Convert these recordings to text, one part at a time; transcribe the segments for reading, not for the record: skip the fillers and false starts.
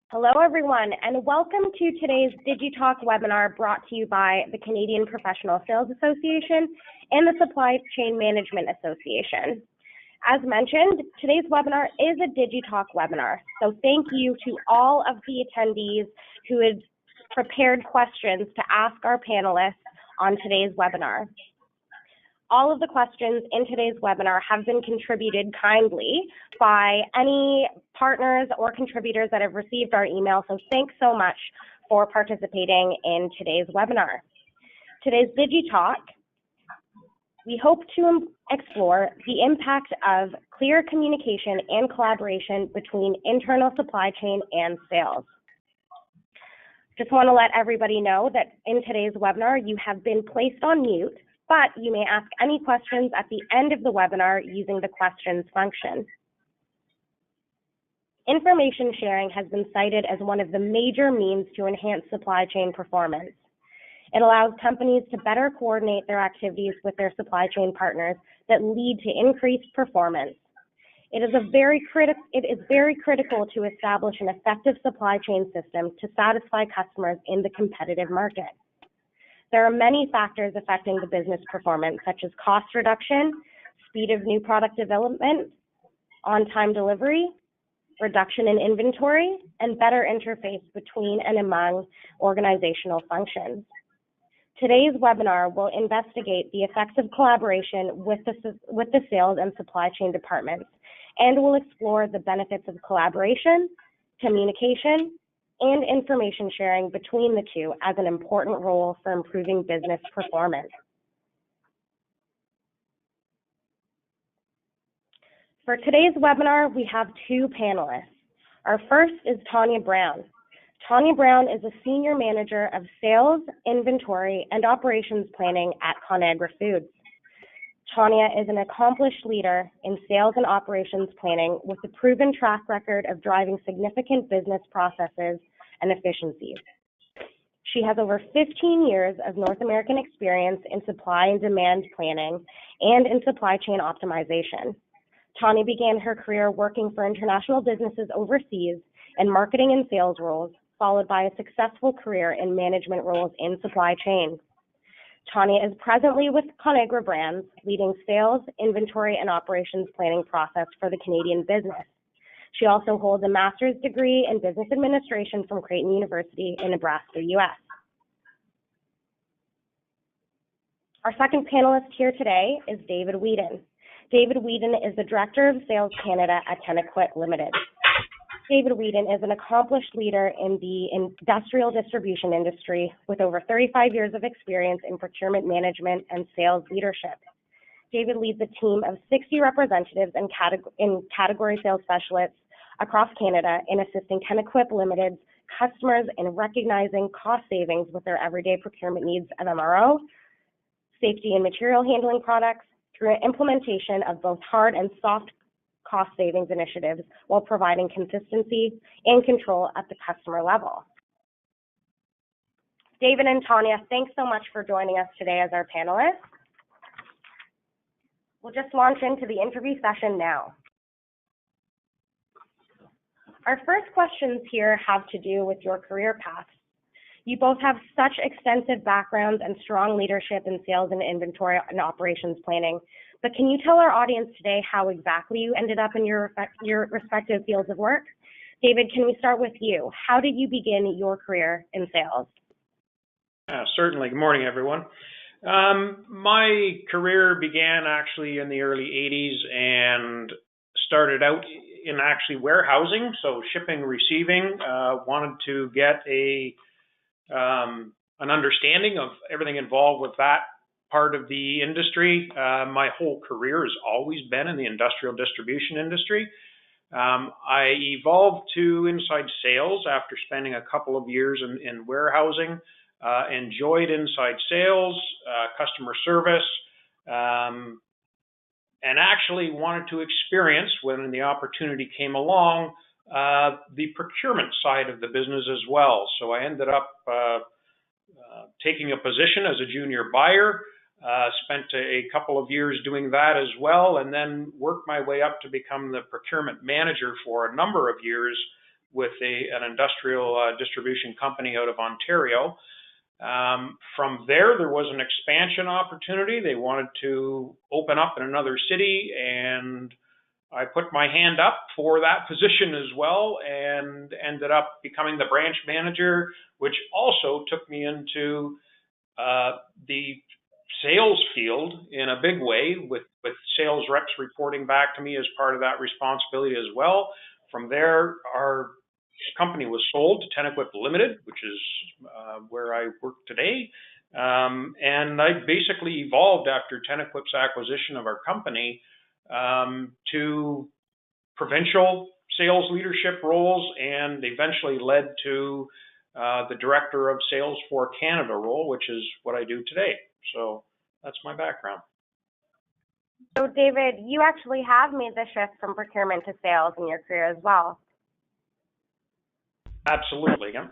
Hello, everyone, and welcome to today's DigiTalk webinar brought to you by the Canadian Professional Sales Association and the Supply Chain Management Association. As mentioned, today's webinar is a DigiTalk webinar, so thank you to all of the attendees who had prepared questions to ask our panelists on today's webinar. All of the questions in today's webinar have been contributed kindly by any partners or contributors that have received our email, so thanks so much for participating in today's webinar. Today's DigiTalk, we hope to explore the impact of clear communication and collaboration between internal supply chain and sales. Just want to let everybody know that in today's webinar, you have been placed on mute, but you may ask any questions at the end of the webinar using the questions function. Information sharing has been cited as one of the major means to enhance supply chain performance. It allows companies to better coordinate their activities with their supply chain partners that lead to increased performance. It is very critical to establish an effective supply chain system to satisfy customers in the competitive market. There are many factors affecting the business performance, such as cost reduction, speed of new product development, on-time delivery, reduction in inventory, and better interface between and among organizational functions. Today's webinar will investigate the effects of collaboration with the sales and supply chain departments, and will explore the benefits of collaboration, communication, and information sharing between the two as an important role for improving business performance. For today's webinar, we have two panelists. Our first is Tanya Brown. Tanya Brown is a Senior Manager of Sales, Inventory, and Operations Planning at Conagra Foods. Tanya is an accomplished leader in sales and operations planning with a proven track record of driving significant business processes and efficiencies. She has over 15 years of North American experience in supply and demand planning and in supply chain optimization. Tanya began her career working for international businesses overseas in marketing and sales roles, followed by a successful career in management roles in supply chain. Tanya is presently with Conagra Brands, leading sales, inventory, and operations planning process for the Canadian business. She also holds a master's degree in business administration from Creighton University in Nebraska, U.S. Our second panelist here today is David Whedon. David Whedon is the Director of Sales Canada at Tenaquip Limited. David Whedon is an accomplished leader in the industrial distribution industry with over 35 years of experience in procurement management and sales leadership. David leads a team of 60 representatives and category sales specialists across Canada in assisting Tenaquip Limited's customers in recognizing cost savings with their everyday procurement needs of MRO, safety and material handling products, through implementation of both hard and soft cost savings initiatives while providing consistency and control at the customer level. David and Tanya, thanks so much for joining us today as our panelists. We'll just launch into the interview session now. Our first questions here have to do with your career paths. You both have such extensive backgrounds and strong leadership in sales and inventory and operations planning, but can you tell our audience today how exactly you ended up in your respective fields of work? David, can we start with you? How did you begin your career in sales? Certainly. Good morning, everyone. My career began actually in the early 80s and started out in actually warehousing, so shipping, receiving. Wanted to get an understanding of everything involved with that part of the industry. My whole career has always been in the industrial distribution industry. I evolved to inside sales after spending a couple of years in warehousing. Enjoyed inside sales, customer service, and actually wanted to experience, when the opportunity came along, the procurement side of the business as well. So I ended up taking a position as a junior buyer, spent a couple of years doing that as well, and then worked my way up to become the procurement manager for a number of years with an industrial distribution company out of Ontario. From there was an expansion opportunity. They wanted to open up in another city, and I put my hand up for that position as well, and ended up becoming the branch manager, which also took me into the sales field in a big way, with sales reps reporting back to me as part of that responsibility as well. From there, our company was sold to Tenequip Limited, which is where I work today. And I basically evolved after Tenequip's acquisition of our company to provincial sales leadership roles, and eventually led to the Director of Sales for Canada role, which is what I do today. So that's my background. So David, you actually have made the shift from procurement to sales in your career as well. Absolutely, yeah.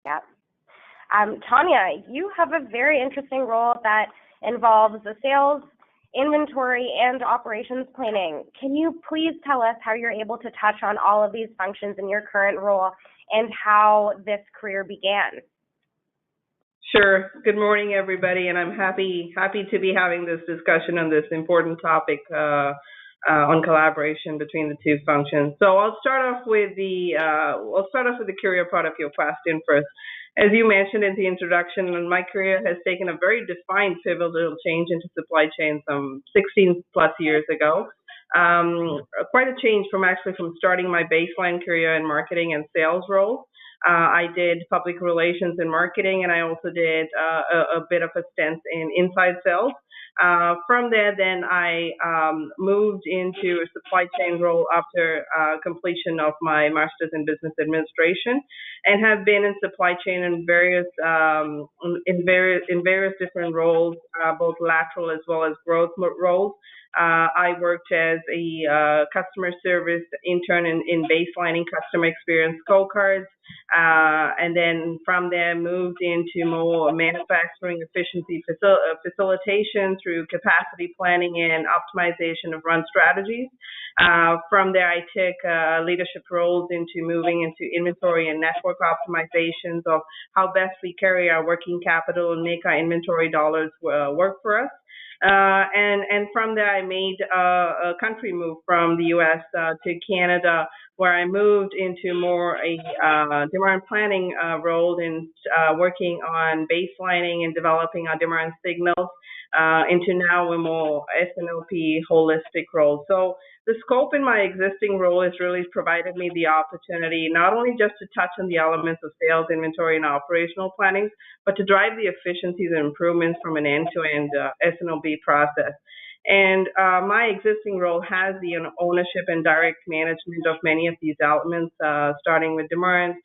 Yeah. Tanya, you have a very interesting role that involves the sales, inventory, and operations planning. Can you please tell us how you're able to touch on all of these functions in your current role and how this career began? Sure. Good morning, everybody, and I'm happy to be having this discussion on this important topic on collaboration between the two functions. So I'll start off with the career part of your question first. As you mentioned in the introduction, my career has taken a very defined pivotal change into supply chain some 16 plus years ago. Quite a change from starting my baseline career in marketing and sales role. I did public relations and marketing, and I also did a bit of a stint in inside sales. From there, then I moved into a supply chain role after completion of my master's in business administration, and have been in supply chain in various different roles, both lateral as well as growth roles. I worked as a customer service intern in baselining customer experience scorecards, and then from there moved into more manufacturing efficiency facilitation through capacity planning and optimization of run strategies. From there, I took leadership roles into moving into inventory and network optimizations of how best we carry our working capital and make our inventory dollars work for us. And from there, I made a country move from the U.S. To Canada, where I moved into more a demand planning role in working on baselining and developing our demand signals into now a more S&OP holistic role. So the scope in my existing role has really provided me the opportunity not only just to touch on the elements of sales, inventory, and operational planning, but to drive the efficiencies and improvements from an end-to-end S&OP process. And my existing role has the ownership and direct management of many of these elements, starting with demand,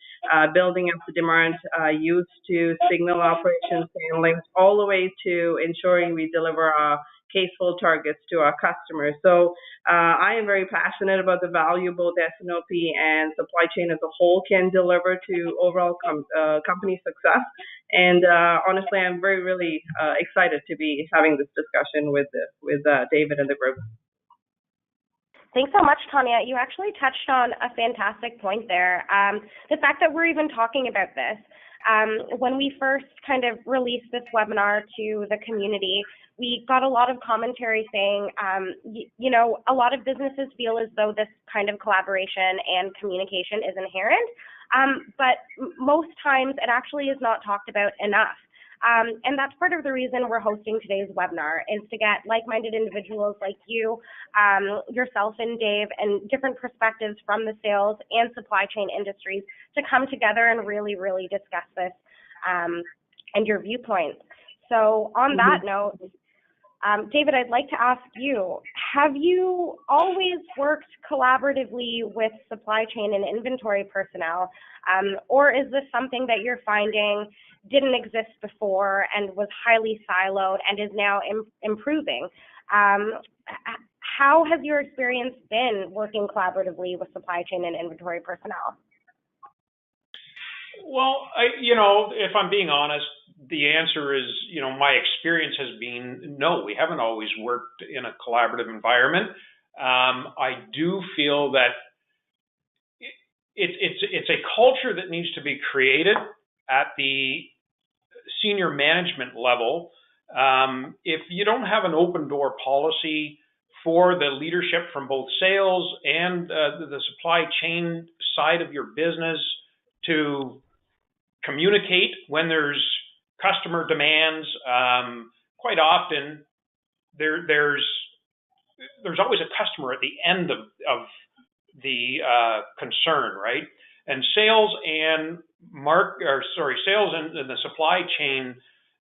building up the demand used to signal operations handling, all the way to ensuring we deliver our case full targets to our customers. So I am very passionate about the value both S&OP and supply chain as a whole can deliver to overall company success. And honestly, I'm really excited to be having this discussion with David and the group. Thanks so much, Tanya. You actually touched on a fantastic point there. The fact that we're even talking about this. When we first kind of released this webinar to the community, we got a lot of commentary saying, a lot of businesses feel as though this kind of collaboration and communication is inherent, but most times it actually is not talked about enough. And that's part of the reason we're hosting today's webinar, is to get like-minded individuals like you, yourself and Dave, and different perspectives from the sales and supply chain industries to come together and really, really discuss this and your viewpoints. So on that note, David, I'd like to ask you, have you always worked collaboratively with supply chain and inventory personnel, or is this something that you're finding didn't exist before and was highly siloed and is now improving? How has your experience been working collaboratively with supply chain and inventory personnel? Well, if I'm being honest, the answer is, my experience has been no, we haven't always worked in a collaborative environment. I do feel that it's a culture that needs to be created at the senior management level. If you don't have an open door policy for the leadership from both sales and the supply chain side of your business to communicate when there's customer demands, quite often there's always a customer at the end of the concern, right? And sales and sales and the supply chain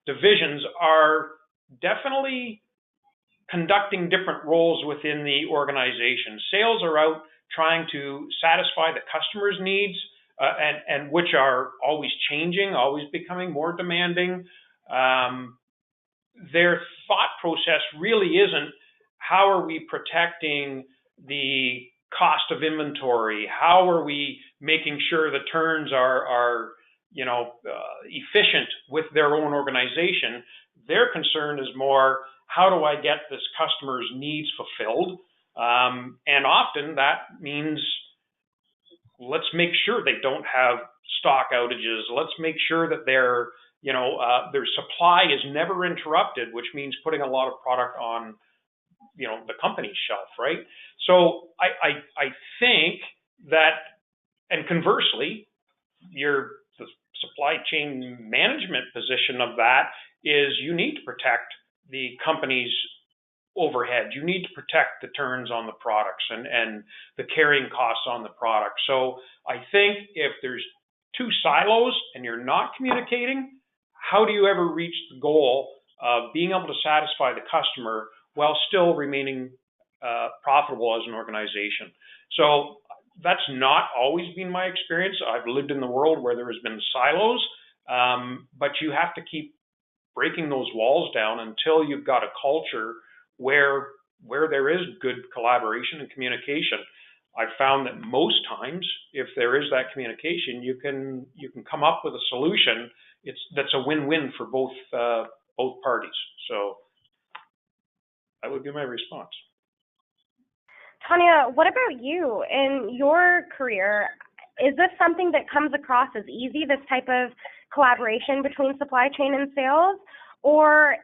divisions are definitely conducting different roles within the organization. Sales are out trying to satisfy the customer's needs, and which are always changing, always becoming more demanding. Their thought process really isn't how are we protecting the cost of inventory? How are we making sure the turns are efficient with their own organization? Their concern is more, how do I get this customer's needs fulfilled? And often that means let's make sure they don't have stock outages. Let's make sure that their supply is never interrupted, which means putting a lot of product on the company's shelf, right? So I think that, and conversely, the supply chain management position of that is you need to protect the company's overhead. You need to protect the turns on the products and the carrying costs on the product. So I think if there's two silos and you're not communicating, how do you ever reach the goal of being able to satisfy the customer while still remaining profitable as an organization? So that's not always been my experience. I've lived in the world where there has been silos, but you have to keep breaking those walls down until you've got a culture where there is good collaboration and communication. I've found that most times, if there is that communication, you can come up with a solution. That's a win-win for both parties. So that would be my response. Tanya, what about you? In your career, is this something that comes across as easy, this type of collaboration between supply chain and sales? Or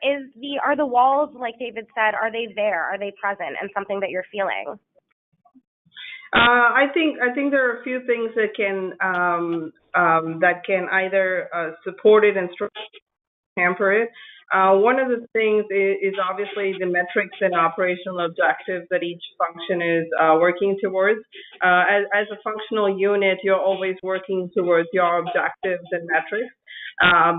are the walls, like David said, are they there? Are they present and something that you're feeling? I think there are a few things that can either support it and hamper it. One of the things is obviously the metrics and operational objectives that each function is working towards. As a functional unit, you're always working towards your objectives and metrics.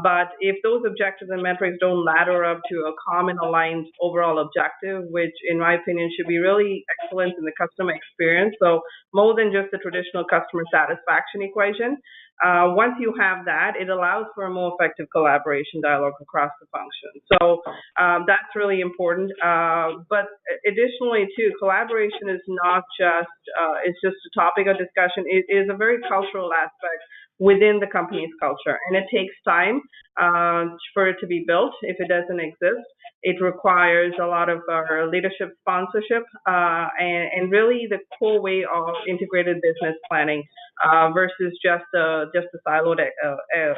But if those objectives and metrics don't ladder up to a common aligned overall objective, which in my opinion should be really excellent in the customer experience, so more than just the traditional customer satisfaction equation, once you have that, it allows for a more effective collaboration dialogue across the function. So that's really important. But additionally, too, collaboration is not just it's just a topic of discussion. It is a very cultural aspect within the company's culture, and it takes time for it to be built if it doesn't exist. It requires a lot of leadership sponsorship and really the core way of integrated business planning versus just a siloed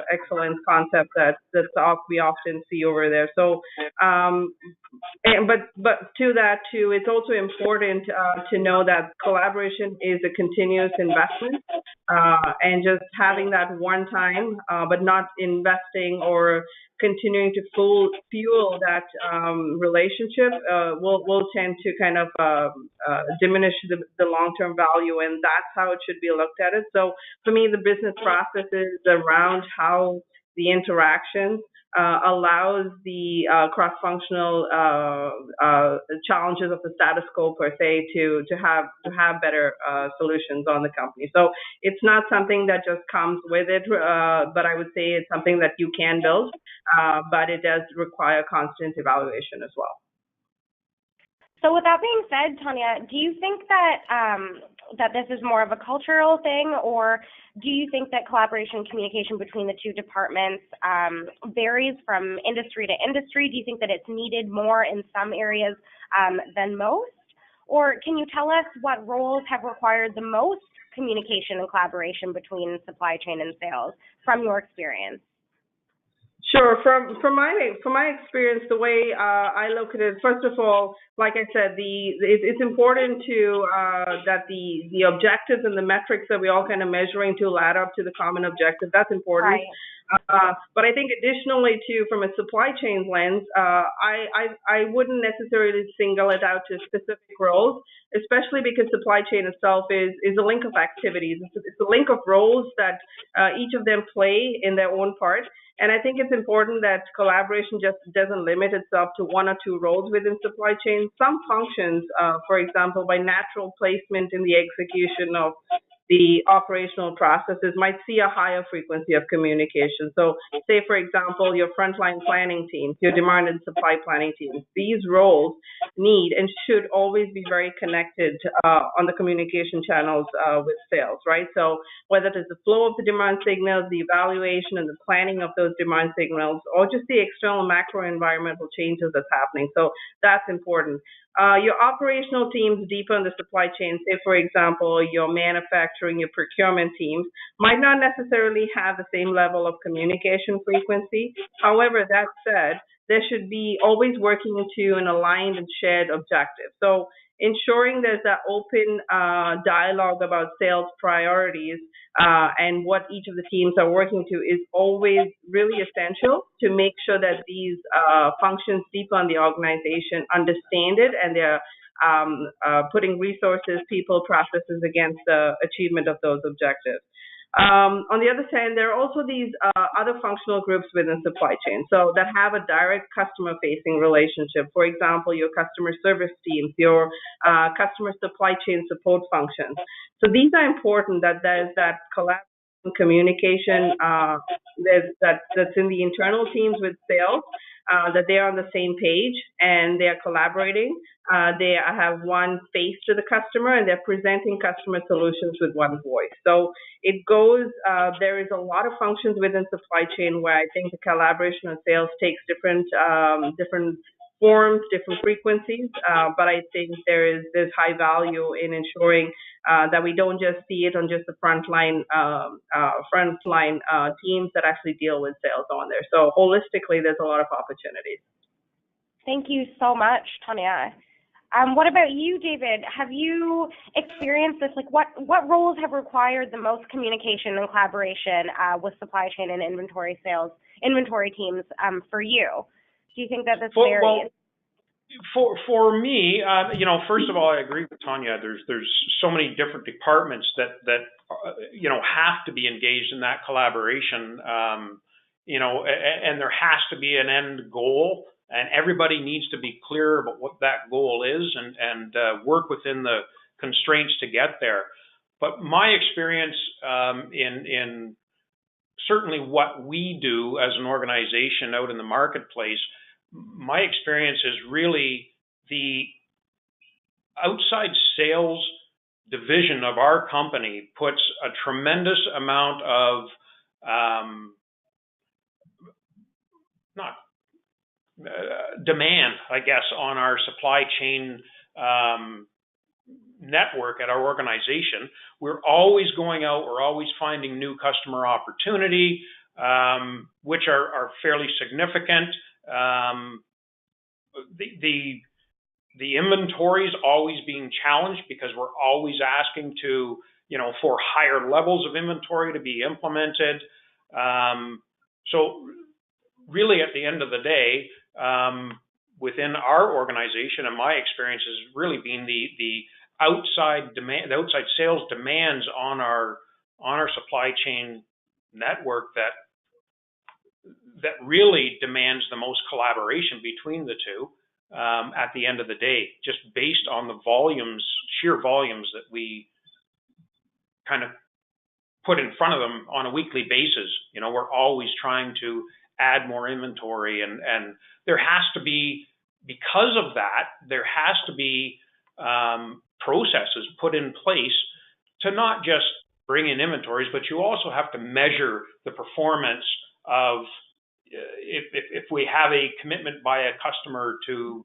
excellence concept that we often see over there. So, but to that too, it's also important to know that collaboration is a continuous investment, and just having that one time, but not investing or continuing to fuel that relationship will tend to kind of diminish the long-term value, and that's how it should be looked at it. So for me, the business processes around how the interaction allows the cross-functional challenges of the status quo per se to have better solutions on the company. So it's not something that just comes with it, but I would say it's something that you can build, but it does require constant evaluation as well. So with that being said, Tanya, do you think that that this is more of a cultural thing, or do you think that collaboration and communication between the two departments varies from industry to industry? Do you think that it's needed more in some areas than most? Or can you tell us what roles have required the most communication and collaboration between supply chain and sales from your experience? Sure. From my experience, the way I look at it, first of all, like I said, it's important to that the objectives and the metrics that we all kind of measuring to add up to the common objective. That's important. Right. But I think additionally too, from a supply chain lens, I wouldn't necessarily single it out to specific roles, especially because supply chain itself is a link of activities. It's a link of roles that each of them play in their own part. And I think it's important that collaboration just doesn't limit itself to one or two roles within supply chain. Some functions, for example, by natural placement in the execution of the operational processes, might see a higher frequency of communication. So say, for example, your frontline planning teams, your demand and supply planning teams, these roles need and should always be very connected on the communication channels with sales, right? So whether it is the flow of the demand signals, the evaluation and the planning of those demand signals, or just the external macro environmental changes that's happening. So that's important. Your operational teams deeper in the supply chain, say, for example, your manufacturing, your procurement teams, might not necessarily have the same level of communication frequency. However, that said, there should be always working to an aligned and shared objective. So ensuring there's that open dialogue about sales priorities and what each of the teams are working to is always really essential to make sure that these functions deep on the organization understand it and they're putting resources, people, processes against the achievement of those objectives. On the other hand, there are also these other functional groups within supply chain, so that have a direct customer-facing relationship. For example, your customer service teams, your customer supply chain support functions. So these are important. That there's that collaboration, communication that's in the internal teams with sales. That they're on the same page and they're collaborating. They have one face to the customer and they're presenting customer solutions with one voice. So it goes, there is a lot of functions within supply chain where I think the collaboration of sales takes different forms, different frequencies, but I think there's high value in ensuring that we don't just see it on just the frontline teams that actually deal with sales on there. So holistically, there's a lot of opportunities. Thank you so much, Tanya. What about you, David? Have you experienced this? Like, what roles have required the most communication and collaboration with supply chain and inventory teams for you? Do you think that this varies? For me, first of all, I agree with Tanya. There's so many different departments that have to be engaged in that collaboration. And there has to be an end goal, and everybody needs to be clear about what that goal is and work within the constraints to get there. But my experience in certainly what we do as an organization out in the marketplace, my experience is really the outside sales division of our company puts a tremendous amount of demand, I guess, on our supply chain network at our organization. We're always going out, we're always finding new customer opportunity, which are fairly significant. The inventory is always being challenged because we're always asking for higher levels of inventory to be implemented. So really at the end of the day, within our organization, and my experience has really been the outside sales demands on our supply chain network that really demands the most collaboration between the two at the end of the day, just based on the sheer volumes that we kind of put in front of them on a weekly basis. We're always trying to add more inventory, and there has to be, because of that, there has to be processes put in place to not just bring in inventories, but you also have to measure the performance of if we have a commitment by a customer to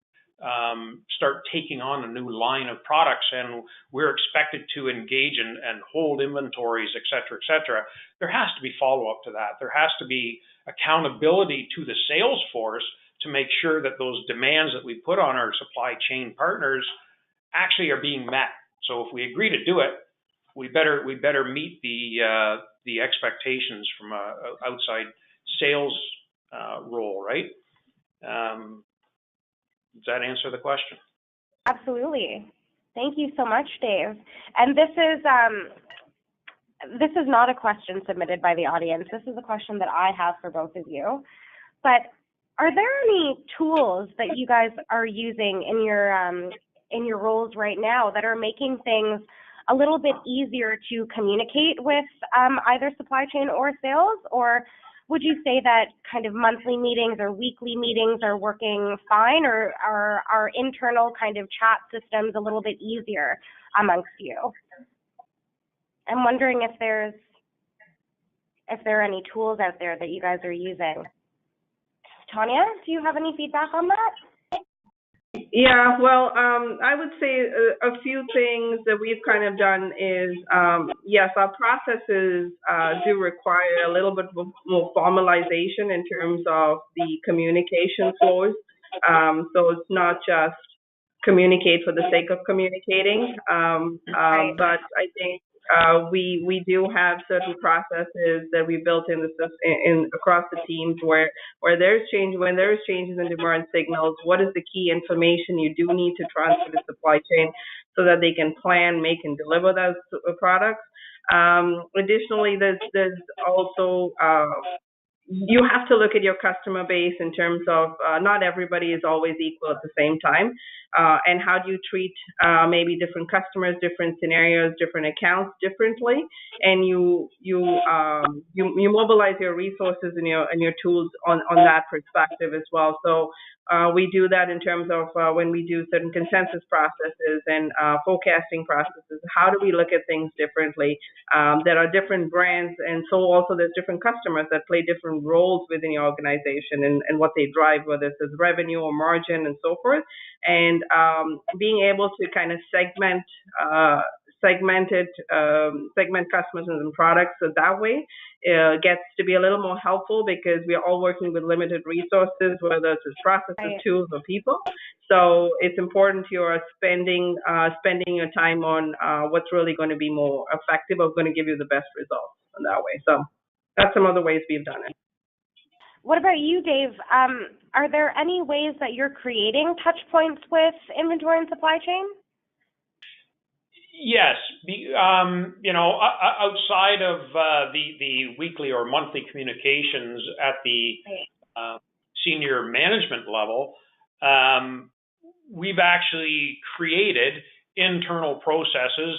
start taking on a new line of products, and we're expected to engage and hold inventories, et cetera, there has to be follow-up to that. There has to be accountability to the sales force to make sure that those demands that we put on our supply chain partners actually are being met. So if we agree to do it, we better meet the expectations from a outside sales role, right? Does that answer the question? Absolutely. Thank you so much, Dave. And this is not a question submitted by the audience. This is a question that I have for both of you. But are there any tools that you guys are using in your roles right now that are making things a little bit easier to communicate with either supply chain or sales? Or would you say that kind of monthly meetings or weekly meetings are working fine, or are our internal kind of chat systems a little bit easier amongst you? I'm wondering if there are any tools out there that you guys are using. Tanya, do you have any feedback on that? Yeah, well, I would say a few things that we've kind of done is, yes, our processes do require a little bit more formalization in terms of the communication flows. So it's not just communicate for the sake of communicating, Right. but I think we do have certain processes that we built in across the teams where when there's changes in demand signals, what is the key information you do need to transfer to supply chain so that they can plan, make, and deliver those products. Additionally, there's also you have to look at your customer base in terms of not everybody is always equal at the same time, and how do you treat maybe different customers, different scenarios, different accounts differently, and you mobilize your resources and your tools on that perspective as well. So we do that in terms of when we do certain consensus processes and forecasting processes. How do we look at things differently? There are different brands, and so also there's different customers that play different roles within your organization and what they drive, whether it's revenue or margin and so forth. And being able to kind of segment customers and products so that way gets to be a little more helpful because we are all working with limited resources, whether it's processes, Right. tools, or people. So it's important you are spending your time on what's really going to be more effective or going to give you the best results in that way. So that's some other ways we've done it. What about you, Dave? Are there any ways that you're creating touch points with inventory and supply chain? Yes, outside of the weekly or monthly communications at the senior management level, we've actually created internal processes.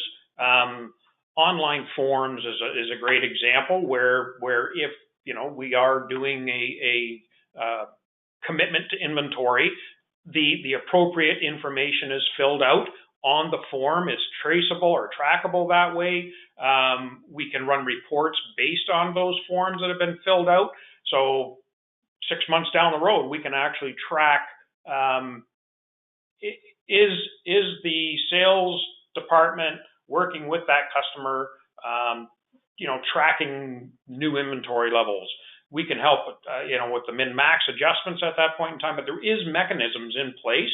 Online forums is a great example where if we are doing a commitment to inventory, the appropriate information is filled out on the form. It's traceable or trackable that way. We can run reports based on those forms that have been filled out. So 6 months down the road, we can actually track, is the sales department working with that customer, tracking new inventory levels. We can help with the min-max adjustments at that point in time, but there is mechanisms in place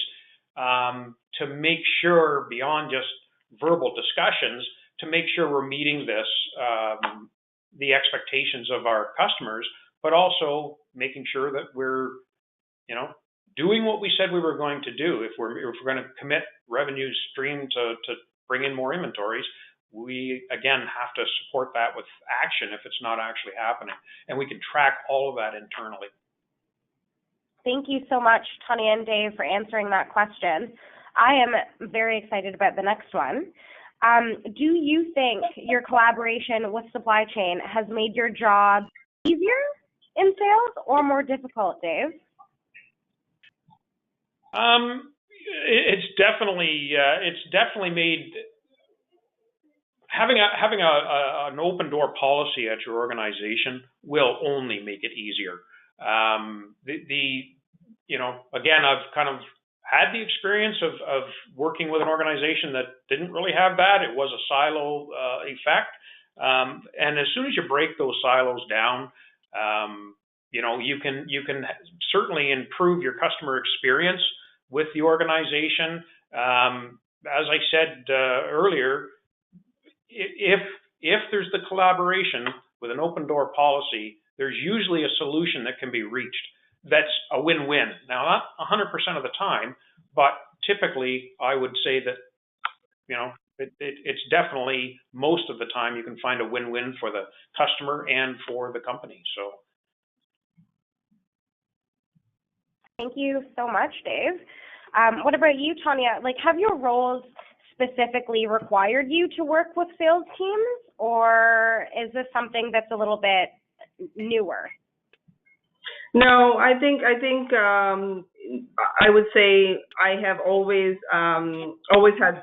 to make sure, beyond just verbal discussions, to make sure we're meeting the expectations of our customers, but also making sure that we're, doing what we said we were going to do. If we're going to commit revenue stream to bring in more inventories, we again have to support that with action if it's not actually happening, and we can track all of that internally. Thank you so much, Tanya and Dave, for answering that question. I am very excited about the next one. Do you think your collaboration with supply chain has made your job easier in sales or more difficult, Dave? It's definitely made having an open door policy at your organization will only make it easier. Again, I've kind of had the experience of working with an organization that didn't really have that. It was a silo effect. And as soon as you break those silos down, you can certainly improve your customer experience with the organization. As I said earlier, if there's the collaboration with an open door policy, there's usually a solution that can be reached that's a win-win. Now, not 100% of the time, but typically I would say that, it's definitely most of the time you can find a win-win for the customer and for the company. So. Thank you so much, Dave. What about you, Tanya? Like, have your roles specifically required you to work with sales teams, or is this something that's a little bit newer? No, I think I would say I have always had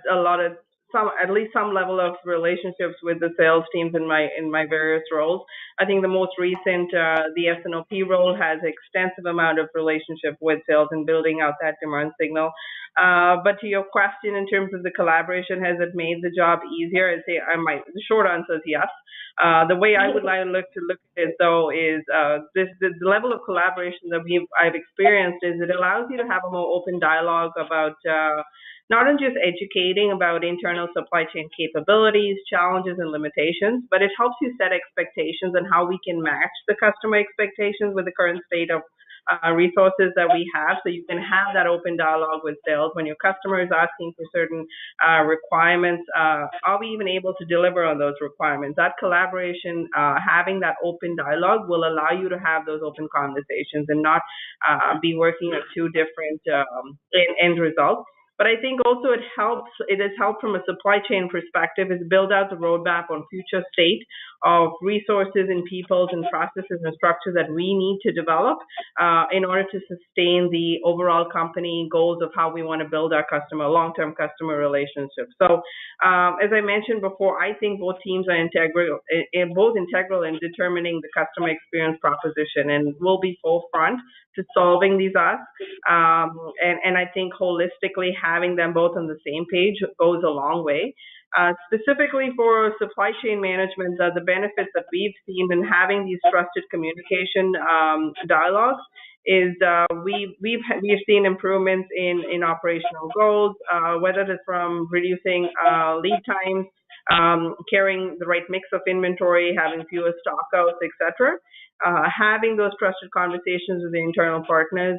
at least some level of relationships with the sales teams in my various roles. I think the most recent the S&OP role has extensive amount of relationship with sales and building out that demand signal. But to your question in terms of the collaboration, has it made the job easier? I'd say the short answer is yes. The way I would like to look at it though is the level of collaboration that I've experienced is it allows you to have a more open dialogue about not only just educating about internal supply chain capabilities, challenges, and limitations, but it helps you set expectations on how we can match the customer expectations with the current state of resources that we have. So you can have that open dialogue with sales when your customer is asking for certain requirements. Are we even able to deliver on those requirements? That collaboration, having that open dialogue will allow you to have those open conversations and not be working at two different end results. But I think also it has helped from a supply chain perspective is build out the roadmap on future state of resources and peoples and processes and structures that we need to develop in order to sustain the overall company goals of how we want to build our long-term customer relationships. So as I mentioned before, I think both teams are integral in determining the customer experience proposition and will be forefront to solving these asks. And I think holistically having them both on the same page goes a long way. Specifically for supply chain management, the benefits that we've seen in having these trusted communication dialogues is we've seen improvements in operational goals, whether it's from reducing lead times, carrying the right mix of inventory, having fewer stockouts, etc. Having those trusted conversations with the internal partners,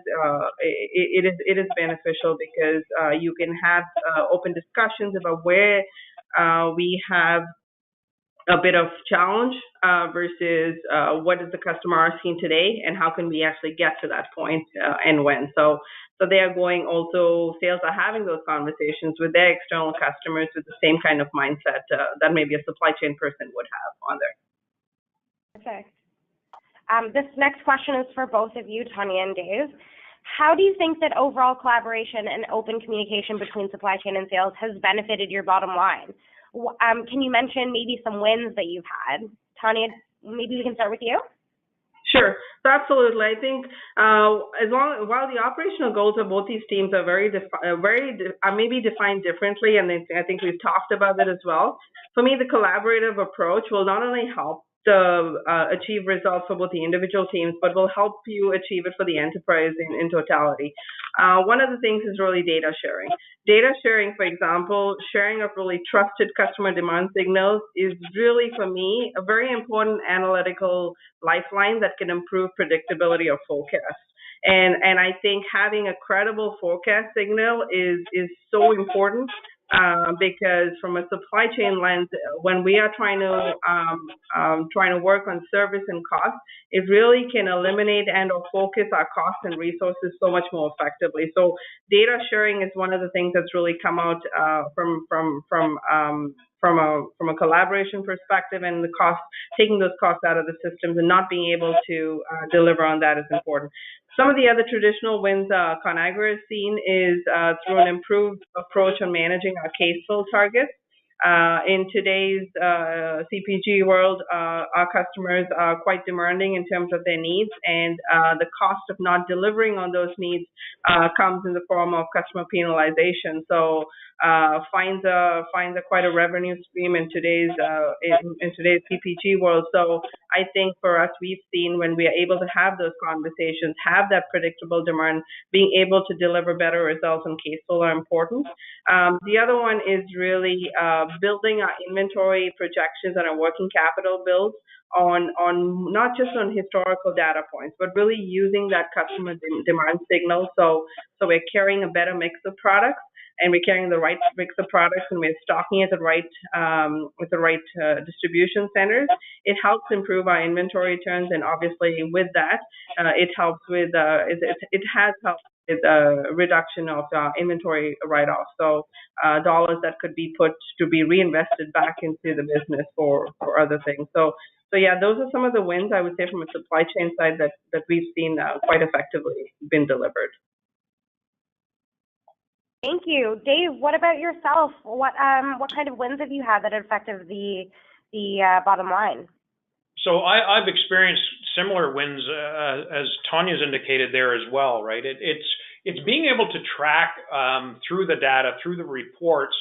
it is beneficial because you can have open discussions about where we have a bit of challenge versus what is the customer asking today and how can we actually get to that point and when. So they are sales are having those conversations with their external customers with the same kind of mindset that maybe a supply chain person would have on there. Perfect. This next question is for both of you, Tanya and Dave. How do you think that overall collaboration and open communication between supply chain and sales has benefited your bottom line? Can you mention maybe some wins that you've had? Tanya, maybe we can start with you. Sure, absolutely. I think while the operational goals of both these teams are maybe defined differently, and I think we've talked about that as well. For me, the collaborative approach will not only help to achieve results for both the individual teams, but will help you achieve it for the enterprise in totality. One of the things is really data sharing. Data sharing, for example, sharing of really trusted customer demand signals is really, for me, a very important analytical lifeline that can improve predictability of forecasts. And I think having a credible forecast signal is so important. Because from a supply chain lens, when we are trying to work on service and cost, it really can eliminate and or focus our costs and resources so much more effectively. So data sharing is one of the things that's really come out from a collaboration perspective, and taking those costs out of the systems and not being able to deliver on that is important. Some of the other traditional wins Conagra has seen is through an improved approach on managing our case fill targets. In today's CPG world, our customers are quite demanding in terms of their needs, and the cost of not delivering on those needs comes in the form of customer penalization. So fines are quite a revenue stream in today's CPG world. So I think for us, we've seen when we are able to have those conversations, have that predictable demand, being able to deliver better results in case flow are important. The other one is really building our inventory projections and our working capital builds on not just on historical data points, but really using that customer demand signal. So we're carrying a better mix of products, and we're carrying the right mix of products, and we're stocking at the right with the right distribution centers. It helps improve our inventory turns, and obviously with that, it helps with it has helped with reduction of inventory write-off. So dollars that could be put to be reinvested back into the business for other things. So yeah, those are some of the wins I would say from a supply chain side that we've seen quite effectively been delivered. Thank you. Dave, what about yourself? What kind of wins have you had that affected the bottom line? So I've experienced similar wins as Tanya's indicated there as well, right? It's being able to track through the data, through the reports,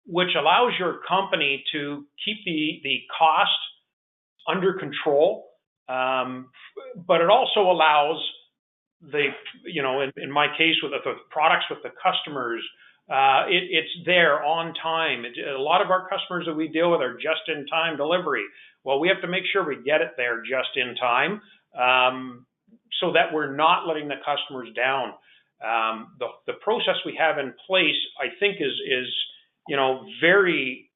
which allows your company to keep the cost under control, but it also allows in my case with the products with the customers, it's there on time. A lot of our customers that we deal with are just-in-time delivery. Well, we have to make sure we get it there just in time, so that we're not letting the customers down. The process we have in place, I think, is very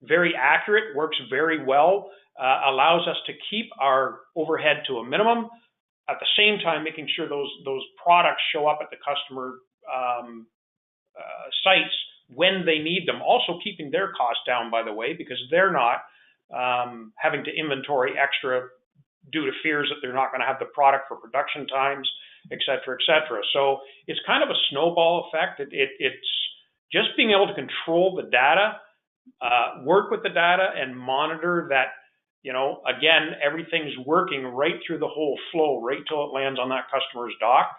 very accurate, works very well, allows us to keep our overhead to a minimum. At the same time, making sure those products show up at the customer sites when they need them. Also keeping their costs down, by the way, because they're not having to inventory extra due to fears that they're not going to have the product for production times, et cetera, et cetera. So it's kind of a snowball effect. It's just being able to control the data, work with the data, and monitor that. Again, everything's working right through the whole flow, right till it lands on that customer's dock.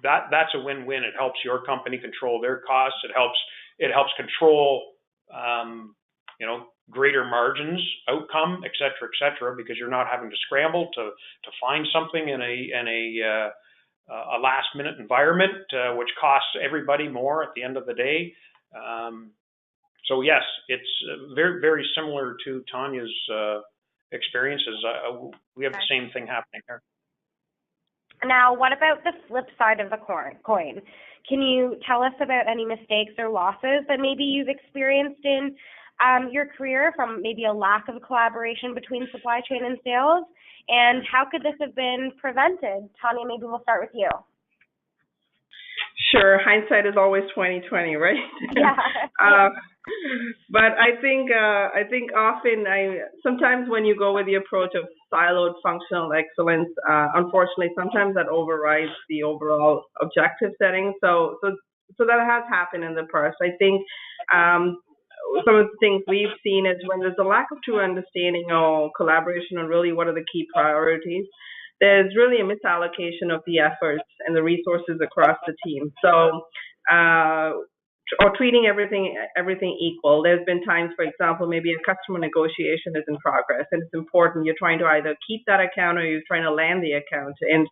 That's a win-win. It helps your company control their costs. It helps control, greater margins, outcome, et cetera, because you're not having to scramble to find something in a last-minute environment, which costs everybody more at the end of the day. So yes, it's very, very similar to Tanya's experiences. We have the same thing happening here. Now, what about the flip side of the coin? Can you tell us about any mistakes or losses that maybe you've experienced in your career from maybe a lack of collaboration between supply chain and sales? And how could this have been prevented? Tanya, maybe we'll start with you. Sure, hindsight is always 20/20, right? Yeah. But I think often sometimes when you go with the approach of siloed functional excellence, unfortunately sometimes that overrides the overall objective setting. So that has happened in the past. I think some of the things we've seen is when there's a lack of true understanding or collaboration on really what are the key priorities, there's really a misallocation of the efforts and the resources across the team. So, or treating everything equal. There's been times, for example, maybe a customer negotiation is in progress, and it's important. You're trying to either keep that account or you're trying to land the account. And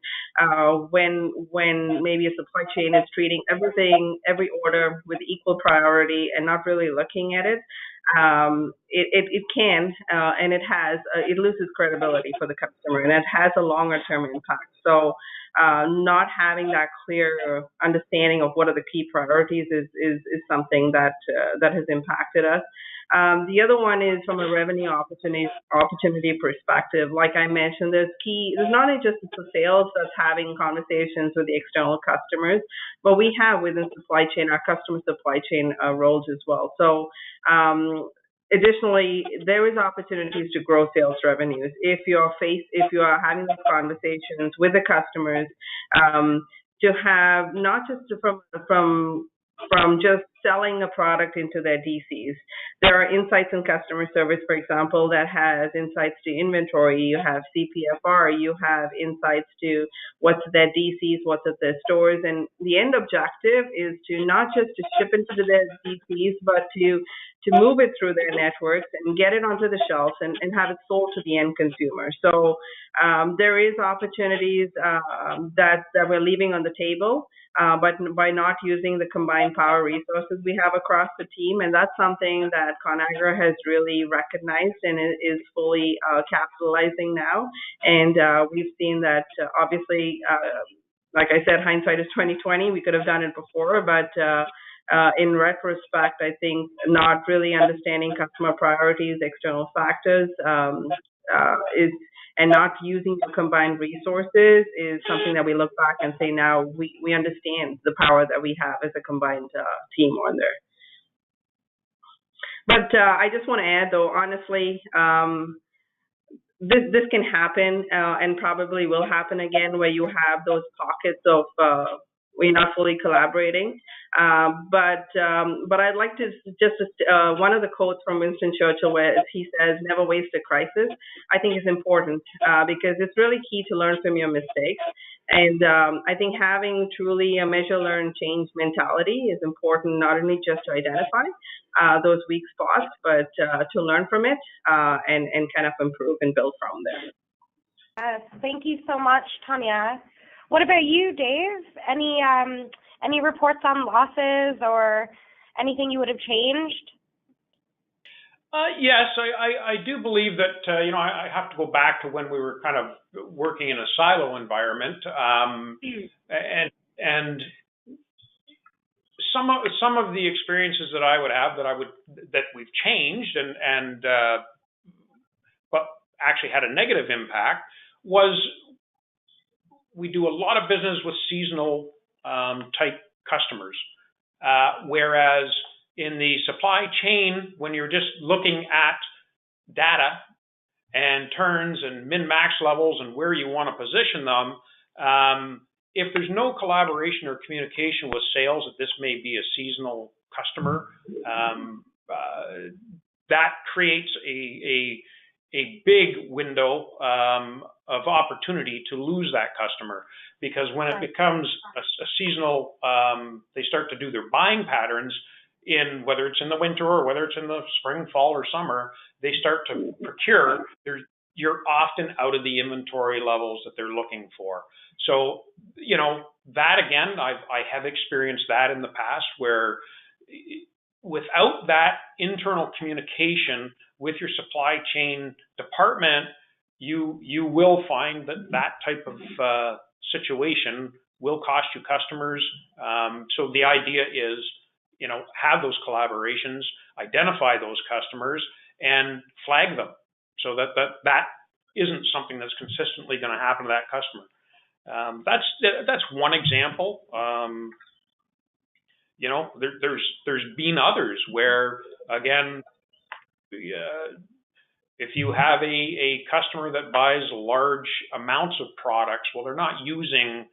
when maybe a supply chain is treating every order with equal priority and not really looking at it, it can and it has it loses credibility for the customer, and it has a longer term impact. So not having that clear understanding of what are the key priorities is something that has impacted us. The other one is from a revenue opportunity perspective. Like I mentioned, there's not only just the sales that's having conversations with the external customers, but we have within supply chain, our customer supply chain roles as well. So additionally, there is opportunities to grow sales revenues if you are having these conversations with the customers, to have not just from from just selling a product into their DCs. There are insights in customer service, for example, that has insights to inventory. You have CPFR, you have insights to what's at their DCs, what's at their stores, and the end objective is to not just to ship into their DCs, but to move it through their networks and get it onto the shelves and have it sold to the end consumer. So there is opportunities that we're leaving on the table, but by not using the combined power resources we have across the team, and that's something that ConAgra has really recognized and is fully capitalizing now. And we've seen that obviously, like I said, hindsight is 2020. We could have done it before, but in retrospect, I think not really understanding customer priorities, external factors, is and not using the combined resources is something that we look back and say now we understand the power that we have as a combined team on there. But I just want to add, though, honestly, this can happen and probably will happen again, where you have those pockets of we're not fully collaborating. But I'd like to just one of the quotes from Winston Churchill, where he says, "Never waste a crisis," I think is important because it's really key to learn from your mistakes. And I think having truly a measure, learn, change mentality is important, not only just to identify those weak spots, but to learn from it and kind of improve and build from there. Yes, thank you so much, Tanya. What about you, Dave? Any reports on losses or anything you would have changed? Yes, I do believe that, I have to go back to when we were kind of working in a silo environment. And some of the experiences that I would have that we've changed but actually had a negative impact was we do a lot of business with seasonal type customers, whereas in the supply chain, when you're just looking at data and turns and min-max levels and where you want to position them, if there's no collaboration or communication with sales that this may be a seasonal customer, that creates a big window of opportunity to lose that customer, because when it becomes a seasonal, they start to do their buying patterns in whether it's in the winter or whether it's in the spring, fall, or summer, they start to procure. You're often out of the inventory levels that they're looking for. So, that again, I have experienced that in the past, where without that internal communication with your supply chain department, you will find that type of situation will cost you customers. So the idea is, have those collaborations, identify those customers, and flag them so that isn't something that's consistently going to happen to that customer. That's one example. There's been others where, again, if you have a customer that buys large amounts of products, well, they're not using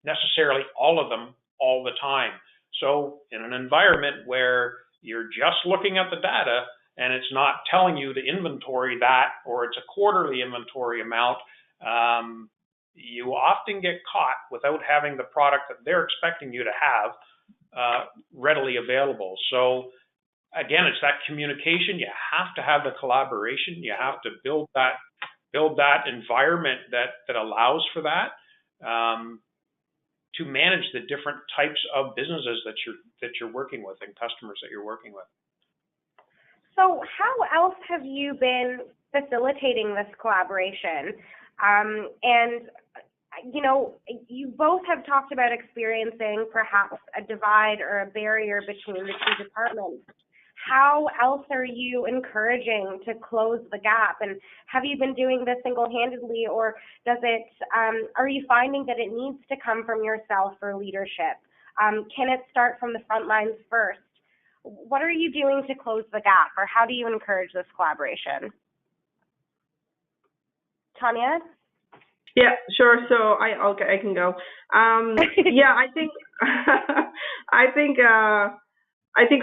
necessarily all of them all the time. So in an environment where you're just looking at the data and it's not telling you to inventory that, or it's a quarterly inventory amount, you often get caught without having the product that they're expecting you to have readily available. So again, it's that communication. You have to have the collaboration. You have to build that environment that allows for that, to manage the different types of businesses that you're working with and customers that you're working with. So how else have you been facilitating this collaboration? And you both have talked about experiencing perhaps a divide or a barrier between the two departments. How else are you encouraging to close the gap? And have you been doing this single-handedly, or are you finding that it needs to come from yourself for leadership? Can it start from the front lines first? What are you doing to close the gap, or how do you encourage this collaboration? Tanya? Yeah, sure. So I can go. Yeah, I think I think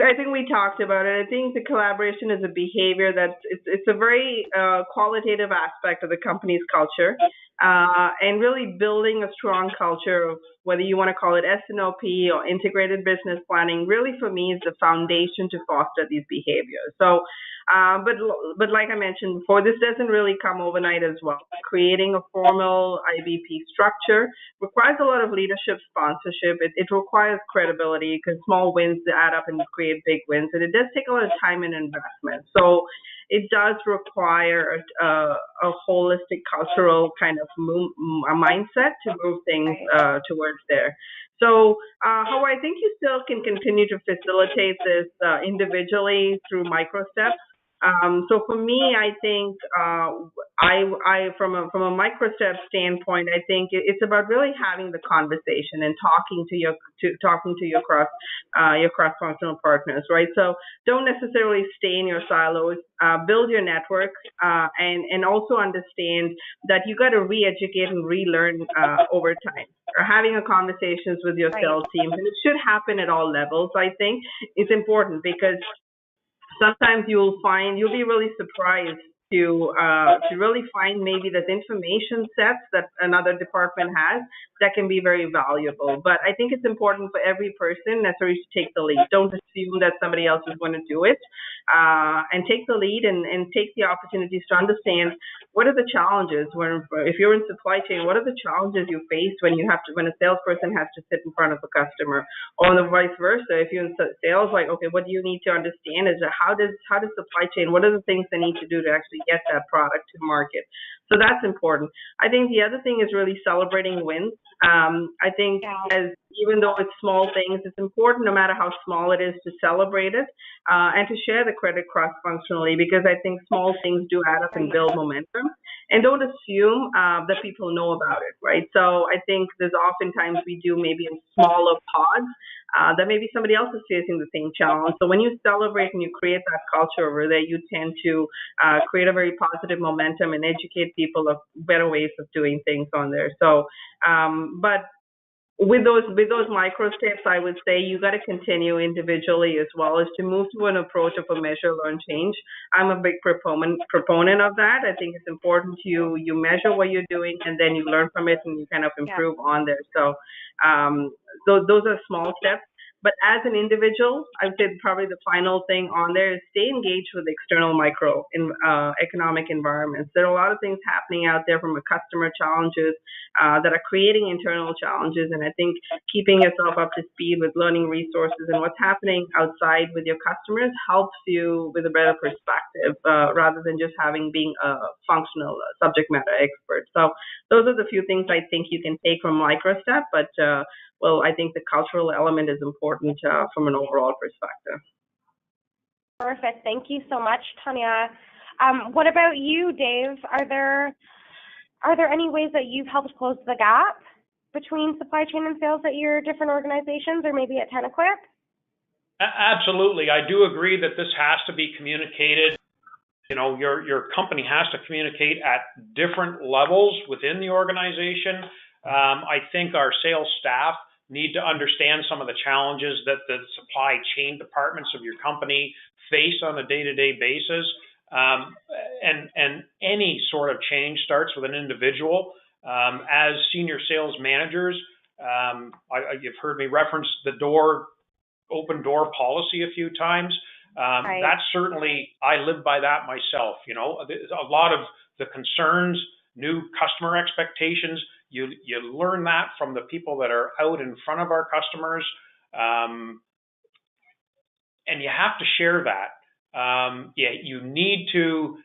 I think we talked about it. I think the collaboration is a behavior that it's a very qualitative aspect of the company's culture, and really building a strong culture of whether you want to call it S&OP or integrated business planning. Really, for me, is the foundation to foster these behaviors. So, but like I mentioned before, this doesn't really come overnight as well. Creating a formal IBP structure requires a lot of leadership sponsorship. It requires credibility because small wins add up and create big wins, and it does take a lot of time and investment. So it does require a holistic cultural kind of a mindset to move things Right. towards there. So, how I think you still can continue to facilitate this individually through micro steps. So for me, I think from a micro step standpoint, I think it's about really having the conversation and talking to your cross functional partners, right? So don't necessarily stay in your silos. Build your network, and also understand that you got to re-educate and relearn over time. Or having a conversations with your Right. sales teams, and it should happen at all levels. I think it's important because sometimes you'll be really surprised to really find maybe there's information sets that another department has that can be very valuable. But I think it's important for every person necessarily to take the lead. Don't assume that somebody else is going to do it, and take the lead and take the opportunities to understand what are the challenges if you're in supply chain, what are the challenges you face when a salesperson has to sit in front of a customer, or the vice versa. If you're in sales, like, okay, what do you need to understand is that how does supply chain, what are the things they need to do to actually get that product to market? So that's important. I think the other thing is really celebrating wins. I think Yeah. as even though it's small things, it's important no matter how small it is to celebrate it, and to share the credit cross functionally because I think small things do add up and Right. build momentum. And don't assume that people know about it, right? So I think there's oftentimes we do maybe in smaller pods that maybe somebody else is facing the same challenge. So when you celebrate and you create that culture over there, you tend to create a very positive momentum and educate people of better ways of doing things on there. So, but with those micro steps, I would say you got to continue individually as well as to move to an approach of a measure, learn, change. I'm a big proponent of that. I think it's important you measure what you're doing and then you learn from it and you kind of Yeah. improve on there. So those are small steps. But as an individual, I would say probably the final thing on there is stay engaged with external economic environments. There are a lot of things happening out there from a customer challenges that are creating internal challenges. And I think keeping yourself up to speed with learning resources and what's happening outside with your customers helps you with a better perspective rather than just being a functional subject matter expert. So those are the few things I think you can take from microstep, but well, I think the cultural element is important from an overall perspective. Perfect. Thank you so much, Tanya. What about you, Dave? Are there any ways that you've helped close the gap between supply chain and sales at your different organizations or maybe at Tenequip? Absolutely. I do agree that this has to be communicated. You know, your company has to communicate at different levels within the organization. I think our sales staff need to understand some of the challenges that the supply chain departments of your company face on a day-to-day basis. And any sort of change starts with an individual. As senior sales managers, you've heard me reference the open door policy a few times. Right. That's certainly, I live by that myself. You know, a lot of the concerns, new customer expectations, you learn that from the people that are out in front of our customers, and you have to share that. You need to,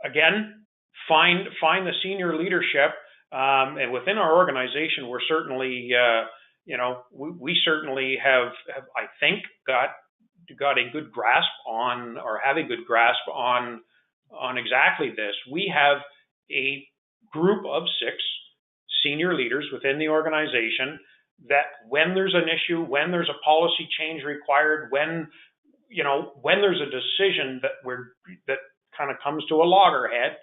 again, find the senior leadership, and within our organization, we're certainly, we certainly have, I think, got a good grasp on, or have a good grasp on exactly this. We have a group of 6 senior leaders within the organization that when there's an issue, when there's a policy change required, when there's a decision that kind of comes to a loggerhead,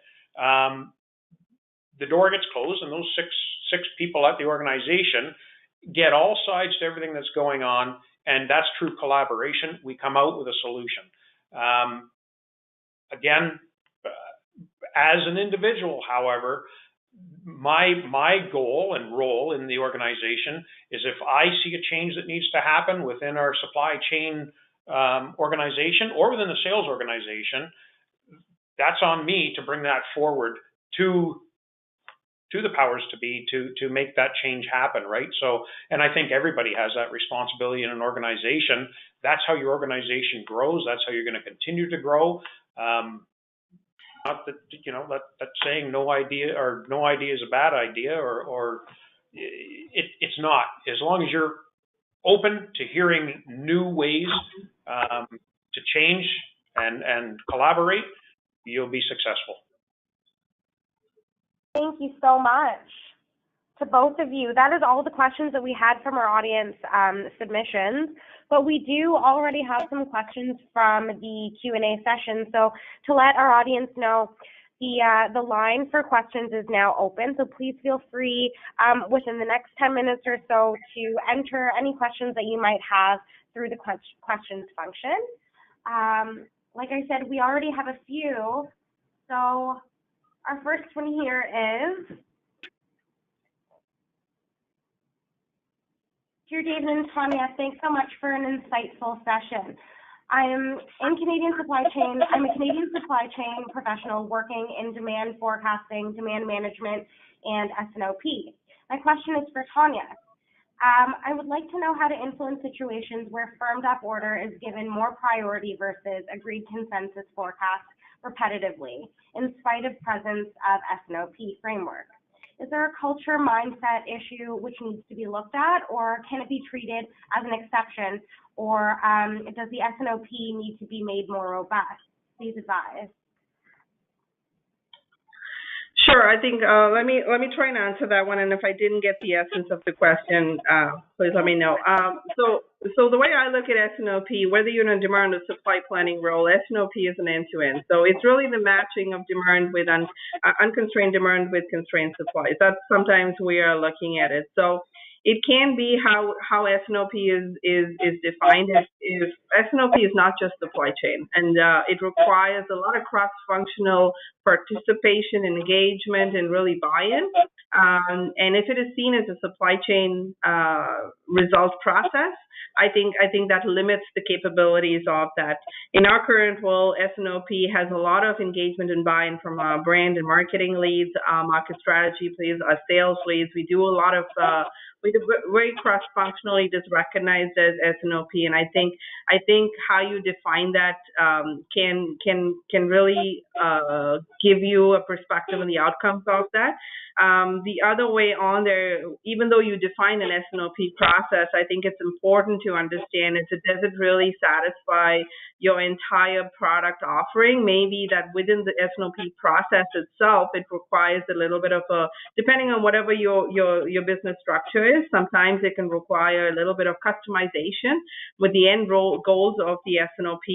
the door gets closed, and those six people at the organization get all sides to everything that's going on, and that's true collaboration. We come out with a solution. Again, as an individual, however, my goal and role in the organization is if I see a change that needs to happen within our supply chain organization or within the sales organization, that's on me to bring that forward to the powers to be to make that change happen, right? So, and I think everybody has that responsibility in an organization. That's how your organization grows. That's how you're going to continue to grow. Not that, that saying no idea is a bad idea, or it's not. As long as you're open to hearing new ways to change and collaborate, you'll be successful. Thank you so much to both of you. That is all the questions that we had from our audience submissions, but we do already have some questions from the Q&A session. So to let our audience know, the line for questions is now open, so please feel free within the next 10 minutes or so to enter any questions that you might have through the questions function. Like I said, we already have a few, so our first one here is, Dear David and Tanya, thanks so much for an insightful session. I'm a Canadian supply chain professional working in demand forecasting, demand management, and S&OP. My question is for Tanya. I would like to know how to influence situations where firmed up order is given more priority versus agreed consensus forecast repetitively, in spite of presence of S&OP framework. Is there a culture mindset issue which needs to be looked at, or can it be treated as an exception, or does the S&OP need to be made more robust? Please advise. Sure. I think let me try and answer that one. And if I didn't get the essence of the question, please let me know. So the way I look at S&OP, whether you're in a demand or supply planning role, S&OP is an end-to-end. So it's really the matching of demand with unconstrained demand with constrained supplies. That's sometimes we are looking at it. So it can be how S&OP is defined. If S&OP is not just supply chain, and it requires a lot of cross-functional participation, engagement, and really buy-in. And if it is seen as a supply chain result process, I think that limits the capabilities of that. In our current role, S&OP has a lot of engagement and buy-in from our brand and marketing leads, market strategy leads, our sales leads. We do a lot of very cross-functionally just recognized as S&OP, and I think how you define that can really give you a perspective on the outcomes of that. The other way on there, even though you define an S&OP process, I think it's important to understand does it really satisfy your entire product offering? Maybe that within the S&OP process itself, it requires a little bit of depending on whatever your business structure is, sometimes it can require a little bit of customization with the end goals of the S&OP,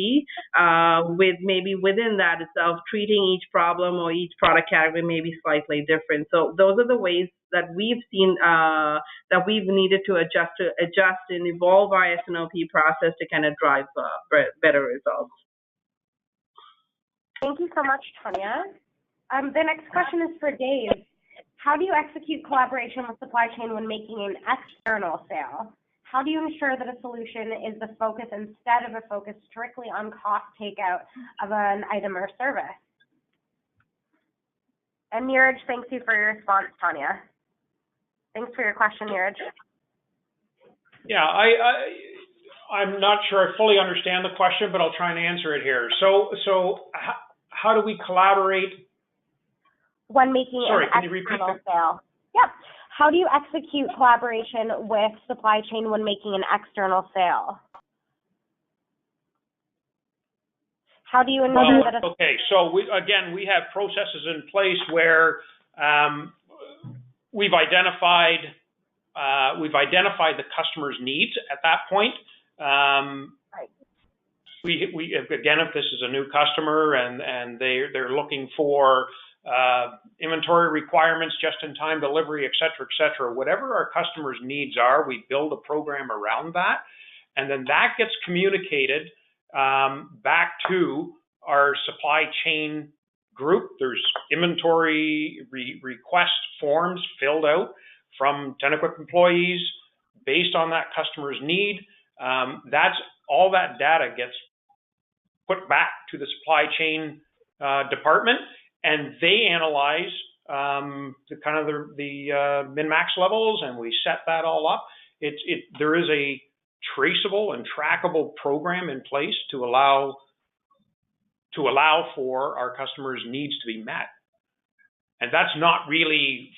with maybe within that itself, treating each problem or each product category maybe slightly different. So those are the ways that we've seen that we've needed to adjust and evolve our S&OP process to kind of drive better results. Thank you so much, Tanya. The next question is for Dave. How do you execute collaboration with supply chain when making an external sale? How do you ensure that a solution is the focus instead of a focus strictly on cost takeout of an item or service? And Neeraj, thanks you for your response, Tanya. Thanks for your question, Neeraj. Yeah, I'm not sure I fully understand the question, but I'll try and answer it here. So how do we collaborate when making an external sale? Yep. How do you execute collaboration with supply chain when making an external sale? How do you ensure that? Okay, so we have processes in place where we've identified the customer's needs at that point. Right. We again, if this is a new customer and they're looking for inventory requirements, just-in-time delivery, et cetera, whatever our customers' needs are, we build a program around that. And then that gets communicated back to our supply chain group. There's inventory request forms filled out from Tenequip employees based on that customer's need. That's all that data gets put back to the supply chain department, and they analyze the min-max levels, and we set that all up. There is a traceable and trackable program in place to allow for our customers' needs to be met. And that's not really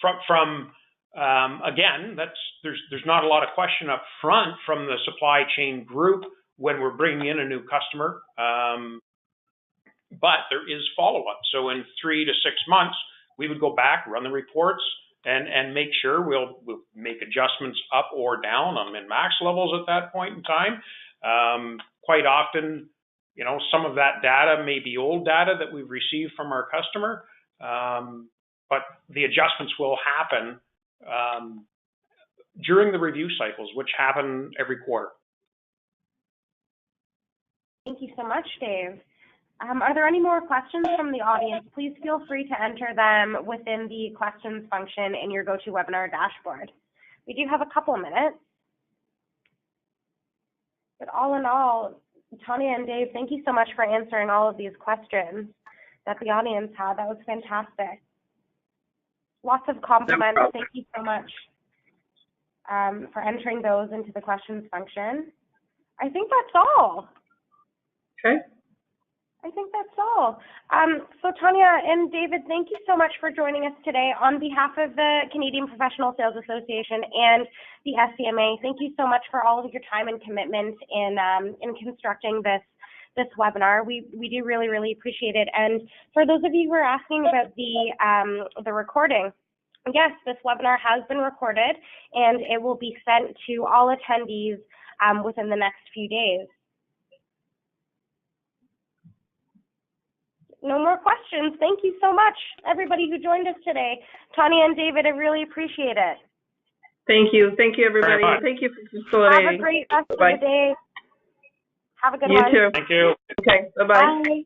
again, there's not a lot of question up front from the supply chain group when we're bringing in a new customer, but there is follow-up. So in 3 to 6 months, we would go back, run the reports, and make sure we'll make adjustments up or down on min-max levels at that point in time. Quite often, some of that data may be old data that we've received from our customer, but the adjustments will happen during the review cycles, which happen every quarter. Thank you so much, Dave. Are there any more questions from the audience? Please feel free to enter them within the questions function in your GoToWebinar dashboard. We do have a couple of minutes. But all in all, Tanya and Dave, thank you so much for answering all of these questions that the audience had. That was fantastic. Lots of compliments. Thank you so much for entering those into the questions function. I think that's all. Okay. I think that's all. So Tanya and David, thank you so much for joining us today on behalf of the Canadian Professional Sales Association and the SCMA. Thank you so much for all of your time and commitment in constructing this webinar. We do really, really appreciate it. And for those of you who are asking about the recording, yes, this webinar has been recorded and it will be sent to all attendees within the next few days. No more questions. Thank you so much, everybody who joined us today. Tanya and David, I really appreciate it. Thank you. Thank you, everybody. Thank you for facilitating. Have a great rest of the day. Have a good one. You too. Thank you. Okay, bye-bye. Bye.